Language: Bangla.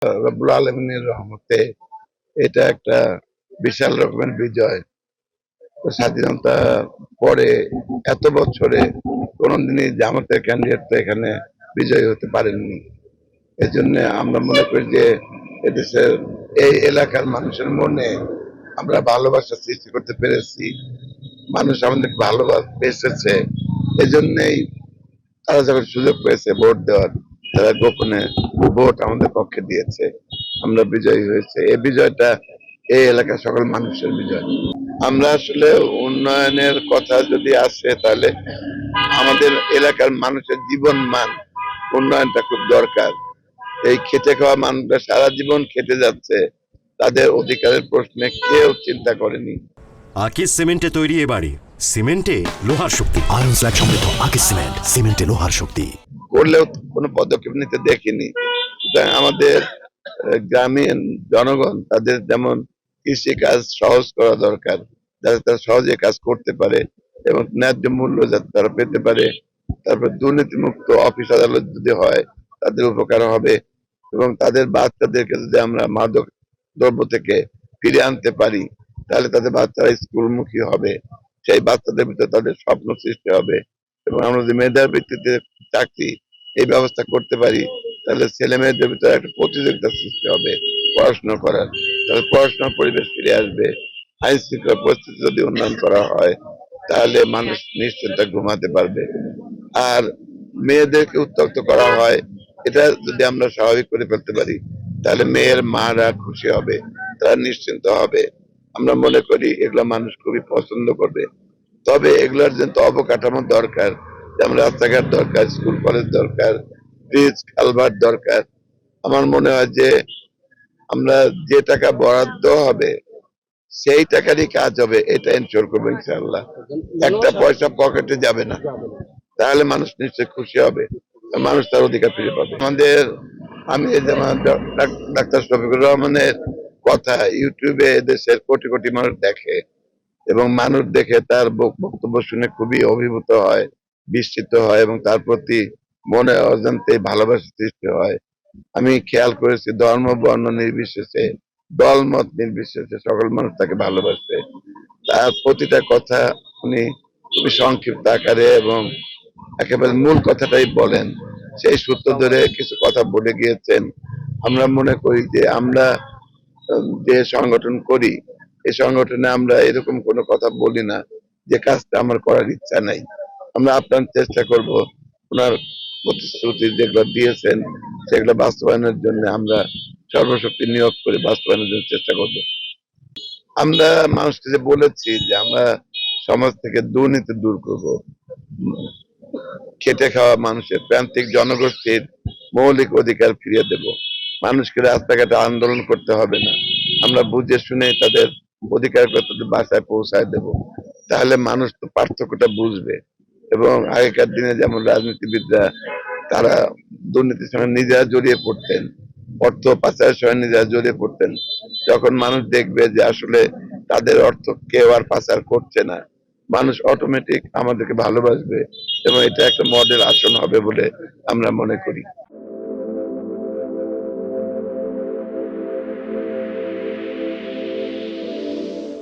রব্বুল আলমিনের রহমতে এটা একটা বিশাল রকমের বিজয়। তো স্বাধীনতা পরে এত বছরে কোনদিনই জামাতের ক্যান্ডিডেট তো এখানে বিজয়ী হতে পারেননি। এজন্য আমরা মনে করি যে এদেশের এই এলাকার মানুষের মনে আমরা ভালোবাসা সৃষ্টি করতে পেরেছি। মানুষ আমাদের ভালোবাসেছে, এজন্যই তারা যখন সুযোগ পেয়েছে ভোট দেওয়ার, তারা গোপনে ভোট আমাদের পক্ষে দিয়েছে, আমরা বিজয়ী হয়েছে। এই বিজয়টা এই এলাকার সকল মানুষের বিজয়। আমরা আসলে উন্নয়নের কথা যদি আসে, তাহলে আমাদের এলাকার মানুষের জীবন মান উন্নয়নটা খুব দরকার। এই খেটে খাওয়া মানুষরা সারা জীবন খেটে যাচ্ছে, তাদের অধিকারের প্রশ্নে কেউ চিন্তা করেনি। আকিজ সিমেন্টে তৈরি এ বাড়ি, সিমেন্টে লোহার শক্তি। আয়রন স্ল্যাগ সমৃদ্ধ আকিজ সিমেন্ট, সিমেন্টে লোহার শক্তি। করলেও কোনো পদক্ষেপ নিতে দেখিনি। আমাদের গ্রামীণ জনগণ তাদের যেমন কৃষি কাজ সহজ করা দরকার, যাতে তারা সহজে কাজ করতে পারে এবং ন্যায্য মূল্য যাতে তারা পেতে পারে। তারপর দুর্নীতিমুক্ত অফিস আদালত যদি হয়, তাদের উপকার হবে। এবং তাদের বাচ্চাদেরকে যদি আমরা মাদক দ্রব্য থেকে ফিরিয়ে আনতে পারি, তাহলে তাদের বাচ্চারা স্কুলমুখী হবে, সেই বাচ্চাদের ভিতরে তাদের স্বপ্ন সৃষ্টি হবে। এবং আমরা যদি মেধার ভিত্তিতে চাকরি এই ব্যবস্থা করতে পারি, তাহলে ছেলে মেয়েদের ভিতরে একটা প্রতিযোগিতার সৃষ্টি হবে পড়াশোনা করার, তাহলে পড়াশোনার পরিবেশ ফিরে আসবে। আইন শৃঙ্খলা পরিস্থিতি যদি উন্নয়ন করা হয়, তাহলে মানুষ নিশ্চিন্তে ঘুমাতে পারবে। আর মেয়েদেরকে উত্ত্যক্ত করা হয়, এটা যদি আমরা স্বাভাবিক করে ফেলতে পারি, তাহলে মেয়ের মারা খুশি হবে, তারা নিশ্চিন্ত হবে। আমরা মনে করি এগুলো মানুষ খুবই পছন্দ করবে। তবে এগুলোর জন্য অবকাঠামো দরকার, যেমন রাস্তাঘাট দরকার, স্কুল কলেজ দরকার, ব্রিজ কালভার্ট দরকার। আমার মনে হয় যে আমরা যে টাকা বরাদ্দ হবে সেই টাকারই কাজ হবে, এটা এনশিওর করবো ইনশাআল্লাহ। একটা পয়সা পকেটে যাবে না, তাহলে মানুষ নিশ্চয়ই খুশি হবে, মানুষ তার অধিকার ফিরে পাবে। আমি যেমন ডাক্তার শফিকুর রহমানের কথা ইউটিউবে দেশের কোটি কোটি মানুষ দেখে, এবং মানুষ দেখে তার বক্তব্য শুনে খুবই অভিভূত হয়, বিস্মিত হয়, এবং তার প্রতি মনে অজান্তে ভালোবাসা সৃষ্টি হয়। আমি খেয়াল করেছি ধর্ম বর্ণ নির্বিশেষে, দলমত নির্বিশেষে সকল মানুষ তাকে ভালোবাসে। তার প্রতিটা কথা উনি খুবই সংক্ষিপ্ত আকারে এবং একেবারে মূল কথাটাই বলেন। সেই সূত্র ধরে কিছু কথা বলে গিয়েছেন। আমরা মনে করি যে আমরা যে সংগঠন করি, এই সংগঠনে আমরা এরকম কোনো কথা বলি না যে কাজটা আমার করার ইচ্ছা নাই। আমরা আপ্রাণ চেষ্টা করব ওনার প্রতিশ্রুতি যেগুলো দিয়েছেন সেগুলো বাস্তবায়নের জন্য আমরা সর্বশক্তি নিয়োগ করে বাস্তবায়নের জন্য চেষ্টা করব। আমরা মানুষকে যে বলেছি যে আমরা সমাজ থেকে দুর্নীতি দূর করব, খেটে খাওয়া মানুষের প্রান্তিক জনগোষ্ঠীর মৌলিক অধিকার ফিরিয়ে দেব, মানুষকে রাস্তাঘাটে আন্দোলন করতে হবে না, আমরা বুঝে শুনে তাদের অধিকার তাদের বাসায় পৌঁছায় দেব। তাহলে মানুষ তো পার্থক্যটা বুঝবে। এবং আগেকার দিনে যেমন রাজনীতিবিদরা তারা দুর্নীতির সঙ্গে নিজেরা জড়িয়ে পড়তেন, অর্থ পাচারের সঙ্গে নিজেরা জড়িয়ে পড়তেন, যখন মানুষ দেখবে যে আসলে তাদের অর্থ কেউ আর পাচার করছে না, মানুষ অটোমেটিক আমাদেরকে ভালোবাসবে এবং এটা একটা মডেল আসন হবে বলে আমরা মনে করি।